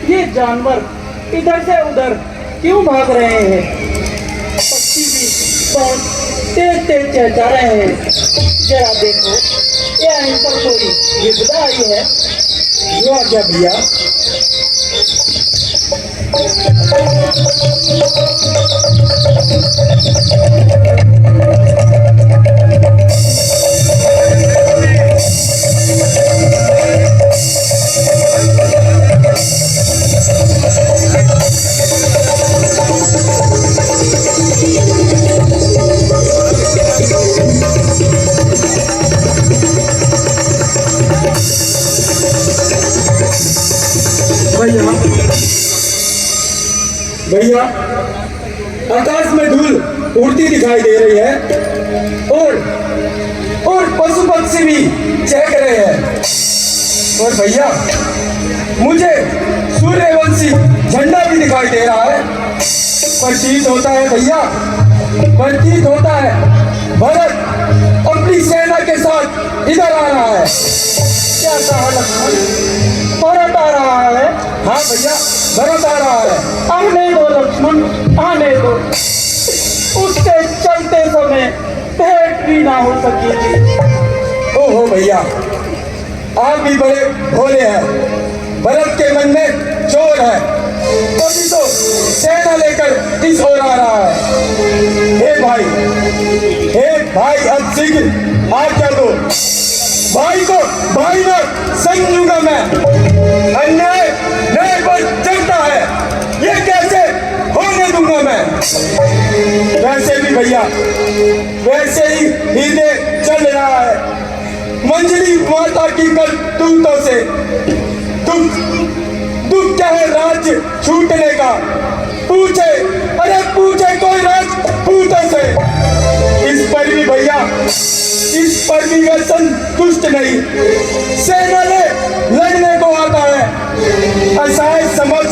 ये जानवर इधर से उधर क्यों भाग रहे हैं? पक्षी भी बहुत तेज तेज चहचहा रहे हैं। जरा देखो, क्या इन पर कोई विपदा आई है? यो आ गया भैया। भैया भैया, आकाश में धूल उड़ती दिखाई दे रही है और पशु पक्षी भी चहक रहे हैं। और भैया, मुझे सूर्यवंशी झंडा भी दिखाई दे रहा है। प्रतीत होता है भैया, प्रतीत होता है भरत अपनी सेना के साथ इधर आ रहा है। क्या कहा लक्ष्मण? भरत आ रहा है? हाँ भैया, भरत आ रहा है। आने दो लक्ष्मण, आने दो। उसके चलते समय भेंट भी ना हो सकेगी। ओहो भैया, आप भी बड़े भोले हैं। भरत के मन में चोर है, तभी तो सेना लेकर इस ओर आ रहा है। हे भाई, अब शीघ्र आज्ञा दो। भाई को समझूंगा मैं। अन्याय न्याय पर चलता है, ये कैसे होने दूंगा मैं। वैसे भी भैया, वैसे ही हृदय चल रहा है मंजरी माता की करतूतों से। दुख क्या है राज्य छूटने का? पूछे कोई राजपूतों से। इस पर भी भैया, इस पर भी वह संतुष्ट नहीं। सेना ले लड़ने को आता है, असहाय समझ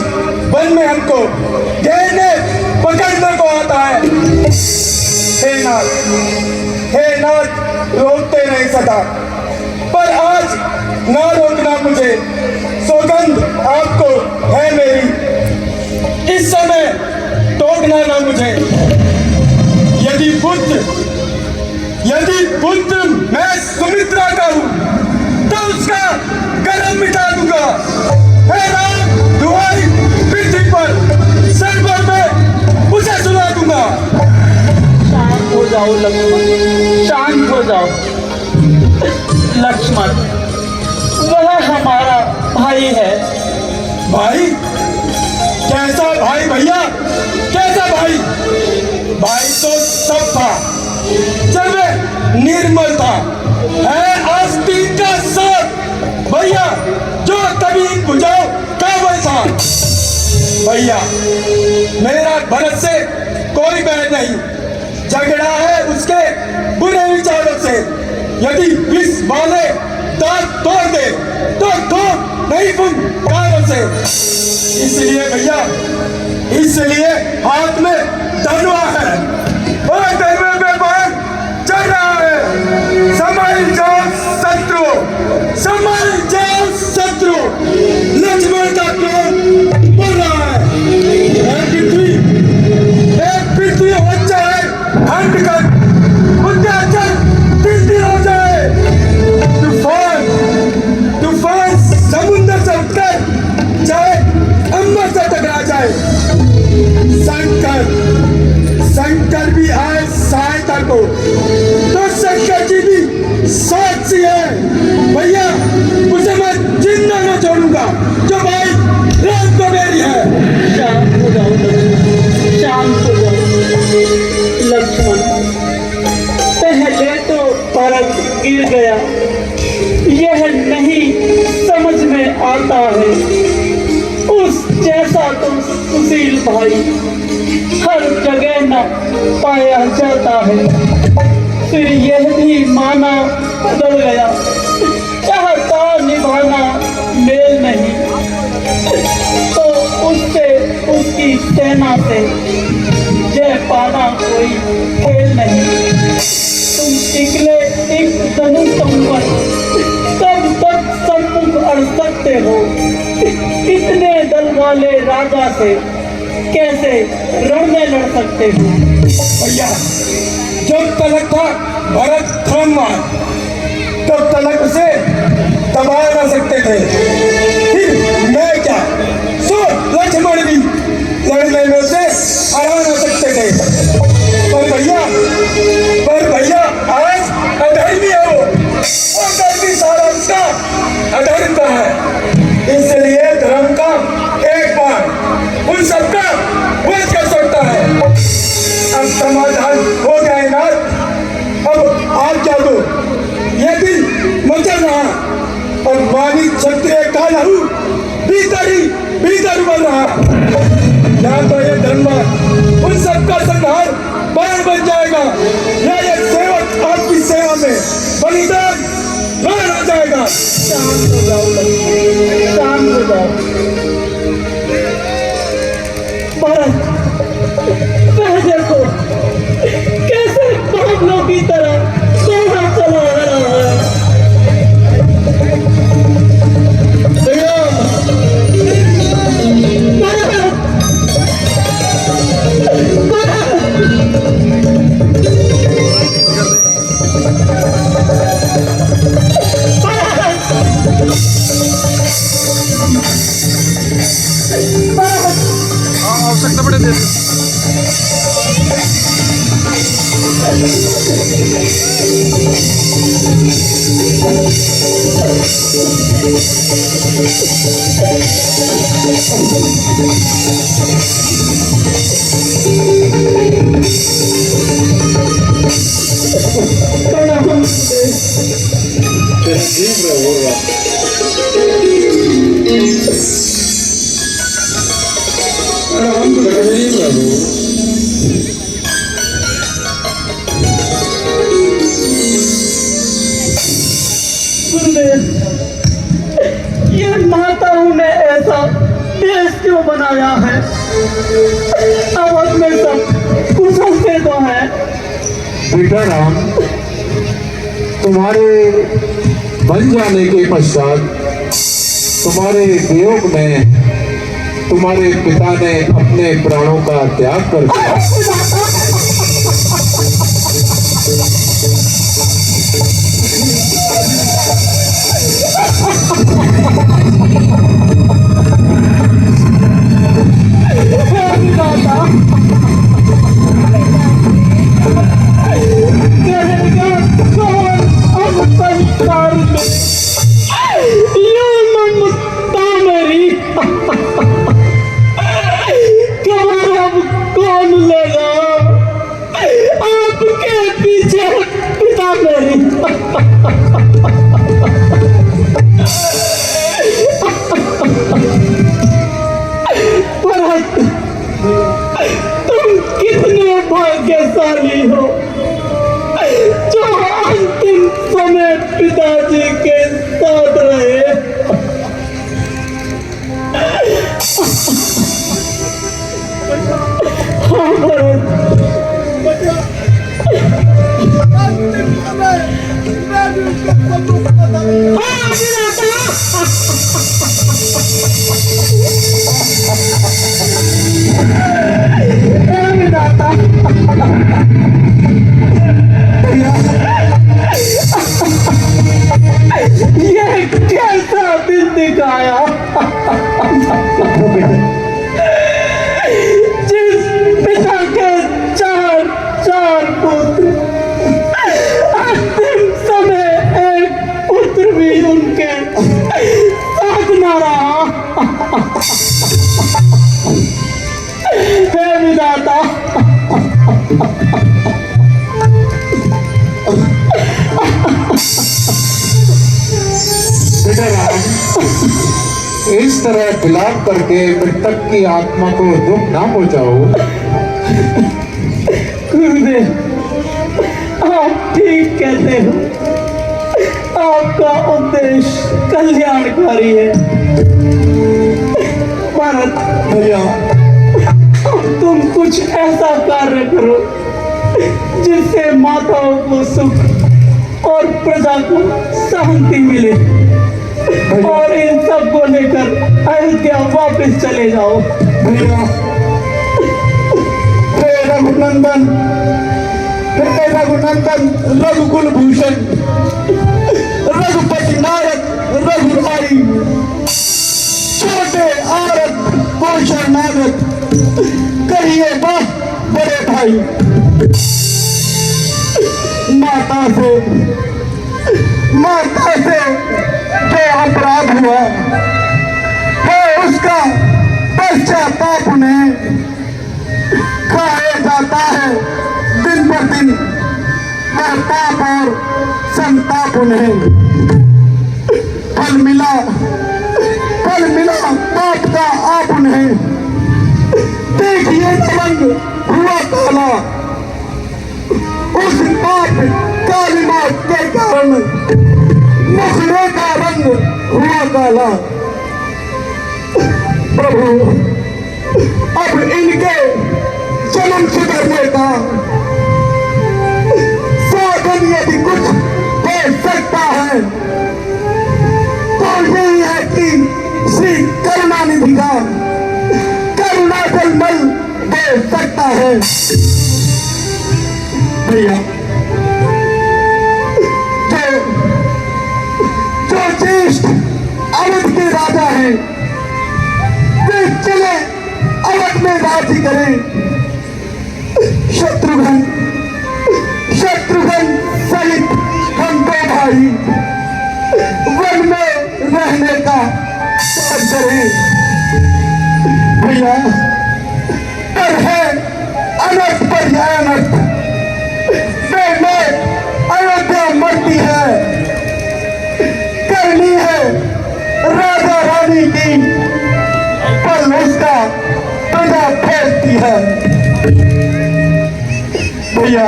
वन में हमको घेरने पकड़ने को आता है। हे नाथ, रोकते नहीं सका, पर आज ना रोकना मुझे, सौगंध आपको है मेरी। इस समय टोकना ना मुझे। यदि पुत्र मैं सुमित्रा का हूं, तो उसका गर्भ मिटा दूंगा। हे राम, दुहाई पृथ्वी पर सर्वर में उसे सुना दूंगा। शांत हो जाओ लक्ष्मण, शांत हो जाओ। लक्ष्मण, वह हमारा भाई है। भाई? कैसा भाई भैया, कैसा भाई? भाई तो तब था जब निर्मल था, है आस्तीन का साथ भैया, जो कभी बुझाओ काबल था। भैया, मेरा भरत से कोई बैर नहीं, झगड़ा है उसके बुरे विचारों से। यदि विष वाले दांत तोड़ दे तो नहीं फुंकारों से। इसलिए भैया, इसलिए हाथ में धनुआ है और धनुए में बाण चढ़ रहा है। संभल जाओ शत्रु, संभल जाओ शत्रु। लक्ष्मण का क्रोध बढ़ रहा है। पृथ्वी हो जाए खंड कर, उत्याचल तीर्थी हो जाए। तूफान समुद्र से उठकर जाए, अंबर से टकरा जाए। शंकर भी आए सहायता को, तो शंकर जी भी साक्षी है। भैया, उसे मैं जिंदा न छोड़ूंगा, जो भाई राम को मेरी है। शांत हो जाओ लक्ष्मण, शांत हो जाओ। लक्ष्मण, पहले तो भरत गिर गया, यह नहीं समझ में आता है। उस जैसा तो सुशील भाई हर जगह न पाया जाता है। फिर यह भी माना बदल गया, चाहता निभाना मेल नहीं, तो उससे उसकी सेना से जय पाना कोई खेल नहीं। तुम निकले एक धनुष पर कब तक सम्मुख अड़ सकते हो? इतने दल वाले राजा से कैसे रण में लड़ सकते हो? भैया, जब तलक था भरत धर्मवान, तब तलक उसे दबा ना सकते थे। फिर मैं क्या, सो लक्ष्मण भी लड़ने में उसे हरा ना सकते थे। पर भैया आज अधर्मी है वो, और धर्मी सारा उसका अधर्म का है। इसलिए धर्म का एक बार उन सबका वध कर सकता है। अब समाधान हो जाए ना, अब आप क्या दो, ये दिल मचल रहा और मानी क्षत्रिय का लहू भीतर उबल रहा। या तो ये धर्म उन सबका संहार बाण बन जाएगा, या ये सेवक आपकी सेवा में बलिदान बाण हो जाएगा। शांत हो जाओ लक्ष्मण, शांत हो जाओ। भरत, वह देखो कैसे पागलों की तरह सोना चला रहा है। आवश्यकता पड़े दे ये माताओं ने ऐसा देश क्यों बनाया है? अवध में सब कुशल से तो है। बेटा राम, तुम्हारे बन जाने के पश्चात तुम्हारे वियोग में तुम्हारे पिता ने अपने प्राणों का त्याग कर दिया। कौन लेगा आपके पीछे पिता मेरी? तुम कितने भाग्यशाली हो जो अंतिम समय पिताजी के साथ रहे। हाँ ये कैसा दिन दिखाया जिस पिता के चार पुत्र, अंतिम समय एक पुत्र भी उनके साथ न रहा। हे विधाता, बेटा राम, इस तरह विलाप करके मृतक की आत्मा को दुख ना पहुंचाओ। गुरुदेव, आप ठीक कहते हो, आपका उद्देश्य कल्याणकारी है। भरत भैया, तुम कुछ ऐसा कार्य करो जिससे माताओं को सुख और प्रजा को शांति मिले। और इन सबको लेकर अयोध्या वापस चले जाओ। भैया, हे रघुनंदन, हे रघुनंदन, रघुकुल भूषण, रघुपति नायक, रघुराई, छोटे आरत को शरणागत कहिए वाह बड़े भाई। माता से जो अपराध हुआ है उसका पश्चाताप उन्हें खाया जाता है। दिन पर दिन वह पाप और संताप उन्हें फल मिला पाप का आप उन्हें देखिए रंग हुआ काला। उस पाप काली मौत के कारण मुखड़े का रंग हुआ काला। प्रभु, अब इनके जन्म सुधरने का साधन यदि कुछ हो सकता है तो यही है कि श्री करुणानिधि का करुणा जल दे सकता है। भैया, जो ज्येष्ठ अवध के राजा हैं वे चले अवध में राज्य करें। शत्रुघ्न सहित हम दो भाई वन में रहने का त्याग करें। भैया, पर है अनर्थ पर यह अनर्थ, अयोध्या मरती है, करनी है राजा रानी की, पर उसका प्रजा फेंकती है। भैया,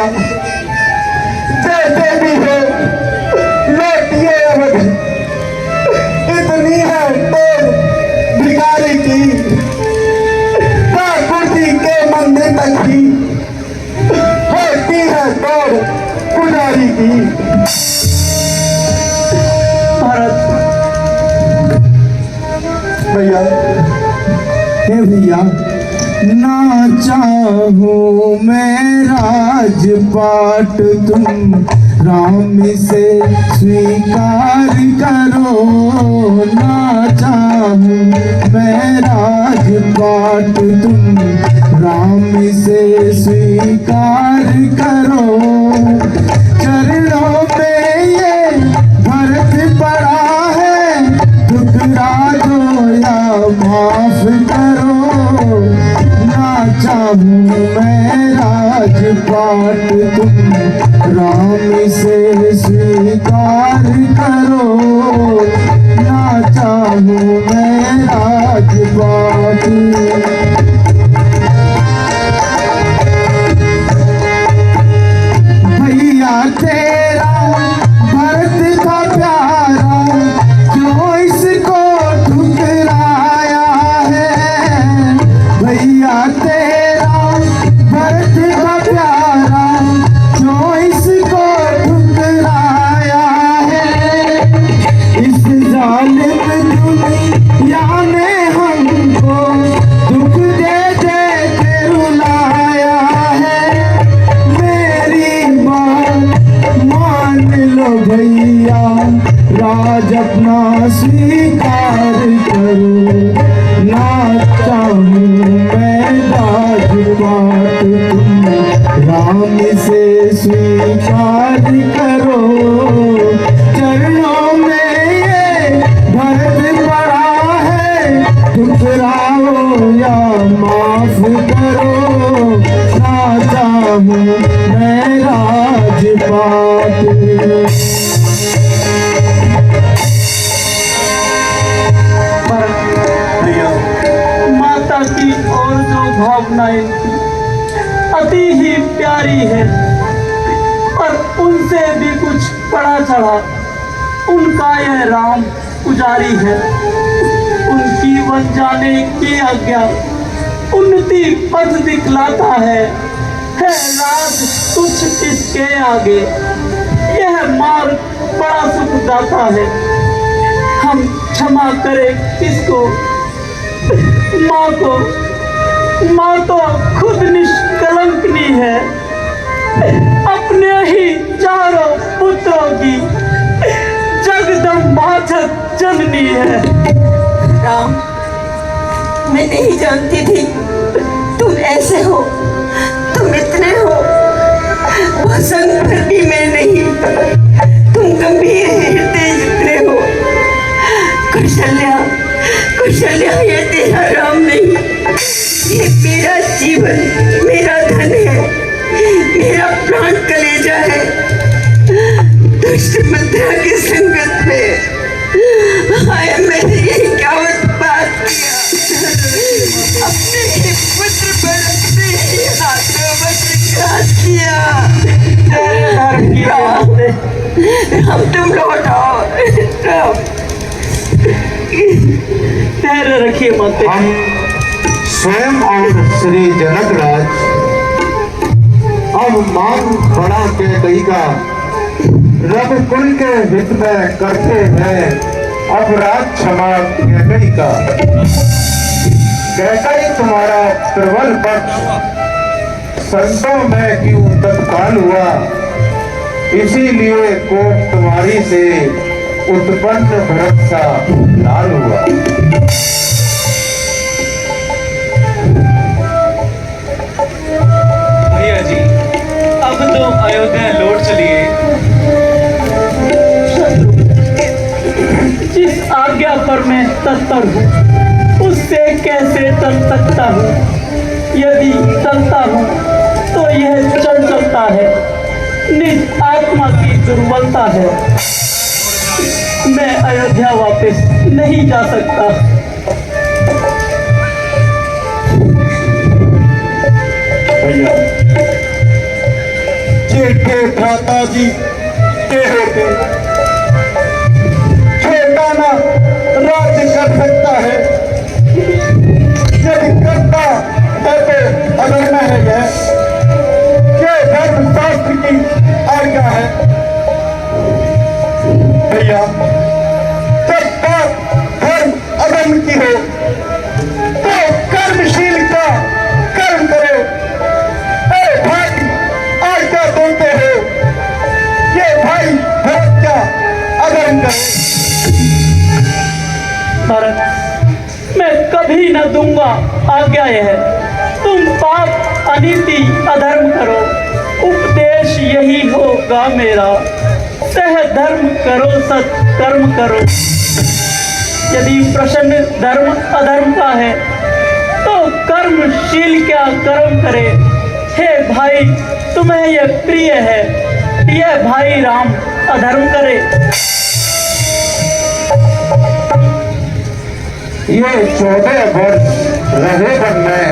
जैसे भी हो लौटिए अवध, इतनी है तो भिखारी की, ठाकुर जी के मंदिर तक ही होती है दौड़ पुजारी की। भैया, हे भैया, ना चाहूं मैं राजपाट तुम राम से स्वीकार करो। ना चाहूं मैं राजपाट तुम राम से स्वीकार करो। चरणों में ये भरत पड़ा है, ठुकरा दो या माफ करो। ना चाहूं मैं राजपाट तुम राम से स्वीकार करो। ना चाहूं मैं राजपाट। भैया, तेरा भरत था प्यारा, क्यों इसको ठुकराया है। भैया, तेरा भरत था प्यारा, क्यों इसको ठुकराया है। इस जालिम दुनिया ने हमको दुख दे दे के रुलाया है। मेरी बात मान लो भैया, राज अपना स्वीकार करो। ना चाहूं मैं राजपाट तुम राम से स्वीकार करो। चरणों में ये भरत पड़ा है, ठुकराओ या माफ करो। ना चाहूं मैं राजपाट। माता की और जो भावनाएं थी अति ही प्यारी है, पर उनसे भी कुछ बड़ा चढ़ा। उनका यह राम पुजारी है, उनकी वन जाने की आज्ञा उन्नति पथ दिखलाता है राज तुच्छ इसके आगे। यह मार्ग बड़ा सुखदाता है, हम क्षमा करे किसको? माँ को। माँ तो खुद निष्कलंकनी है, अपने ही चारों पुत्रों की जगदम्बाझक जननी है। राम, मैं नहीं जानती थी तुम ऐसे हो, तुम इतने हो। वसंत भर भी मैं नहीं, तुम गंभीर हृदय जितने हो। कौशल्या, कौशल्या, ये तेरा राम नहीं, ये मेरा जीवन, मेरा धन है, मेरा प्राण कलेजा है। दुष्ट मंत्रा की संगत में हाय मैंने ये क्या उत्पात किया। अपने ही पुत्र पर अपने ही हाथों वज्रघात किया। हम तुम लौट आओ। पैर रखिए मत। हम स्वयं और श्री जनक राज अब मांग बढ़ा के कही का रघुकुल के हित में करते हैं अपराध क्षमा कही का। कैकई तुम्हारा प्रबल पक्ष संतों में क्यों तत्काल हुआ, इसीलिए कोप तुम्हारी से उत्पन्न भरत सा लाल हुआ। भैया जी, अब तो अयोध्या लौट चलिए। जिस आज्ञा पर मैं तत्पर हूँ, उससे कैसे चल सकता हूँ? यदि चलता हूँ तो यह चंचलता है, निज आत्मा की दुर्बलता है। मैं अयोध्या वापस नहीं जा सकता। भैया जेठे भ्राता जी के होते छोटा ना राज्य कर सकता है, यदि करता है तो अगर मैं है ये धर्म शास्त्र की आज्ञा है। भैया जब बात धर्म अधर्म की हो तो कर्मशील का कर्म करो। भाई आज्ञा देते हो, ये भाई भरत का अधर्म करे। भरत, मैं कभी न दूंगा आज्ञा यह। तुम पाप अनीति अधर्म करो, उपदेश यही होगा मेरा। सह धर्म करो, सत कर्म करो। यदि प्रश्न धर्म अधर्म का है तो कर्मशील क्या कर्म करे। हे भाई, तुम्हें यह प्रिय है, यह भाई राम अधर्म करे। ये 14 वर्ष रहे वन में,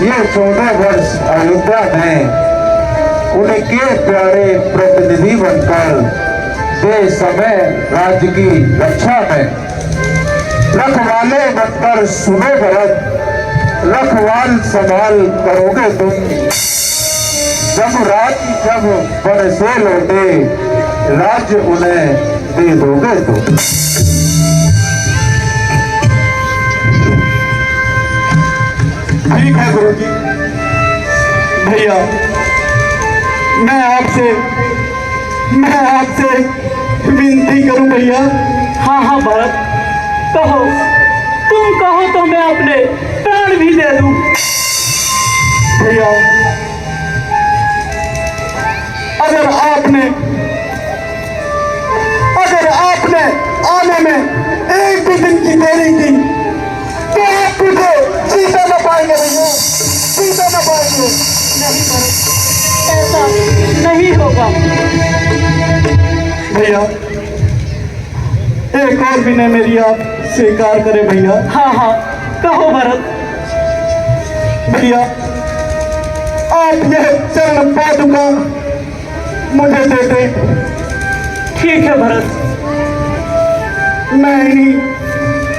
ये 14 वर्ष अयोध्या में उनके प्यारे प्रतिनिधि बनकर दे समय राज्य की रक्षा में। रखवाले बनकर सुनो भरत, रखवाल संभाल करोगे तुम। जब बन से लौटे, राज्य उन्हें दे दोगे तुम। ठीक है गुरुजी। भैया मैं आपसे विनती करूं भैया। हाँ हाँ भरत, कहो। तुम कहो तो मैं अपने प्राण भी दे दूं। भैया अगर आपने आने में एक भी दिन की देरी की तो आप मुझे जीता न पाएंगे भैया, जीता न पाएंगे। नहीं भरत, ऐसा नहीं होगा। भैया एक और विनय मेरी आप स्वीकार करें भैया। हाँ हाँ कहो भरत। भैया आप यह चरण पादुका मुझे दे दें। ठीक है भरत। मैं इन्हीं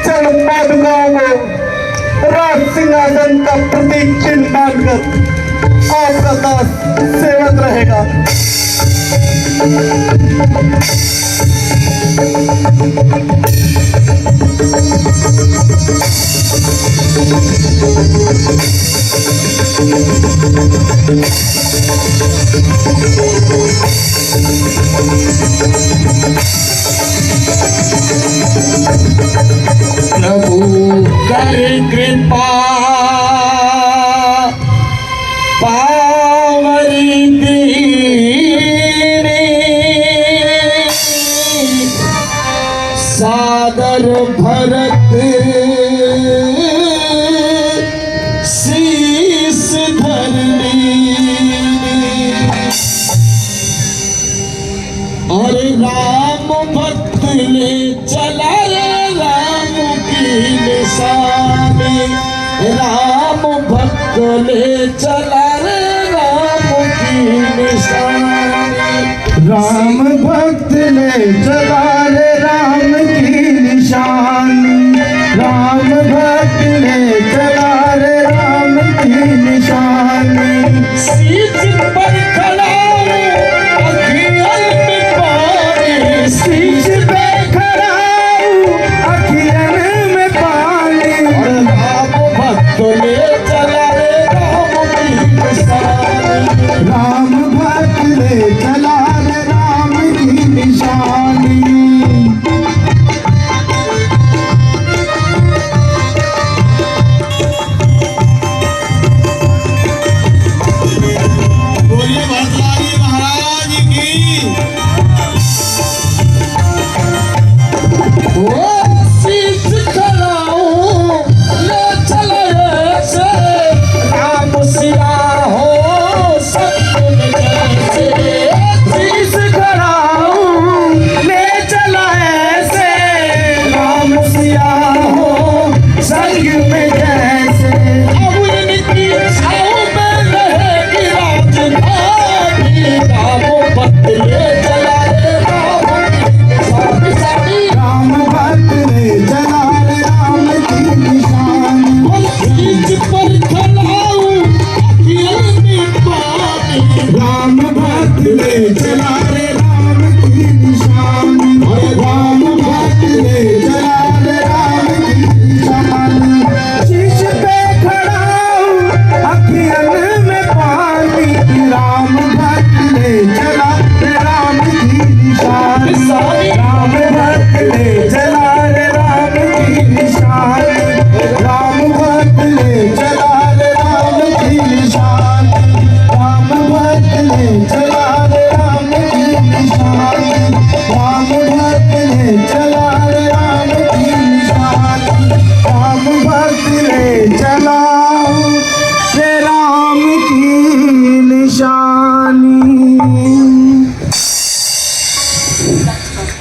चरण पादुकाओं को राज सिंहासन का प्रतीक चिन्ह मानकर आपका दास सेवक रहेगा। प्रभु कर कृपा पावरी दीनी सादर भरत शीस धरनी और राम भक्त ले चला रे राम की निशानी राम भक्त ले चला रे राम की निशानी राम भक्त ले चला रे राम की निशानी राम भक्त ले चला रे राम की निशानी सीत पर खड़ा शीश पे खड़ा अखियन में पानी और राम भक्त ले चला रे राम की निशानी राम भक्त ले चला रे राम की निशानी बोलिए भरतलाल महाराज की वो शीश खड़ाऊं ले चले से राम सिया हो सतगुण जैसे शीश खड़ाऊं ले चला से राम सिया हो संग में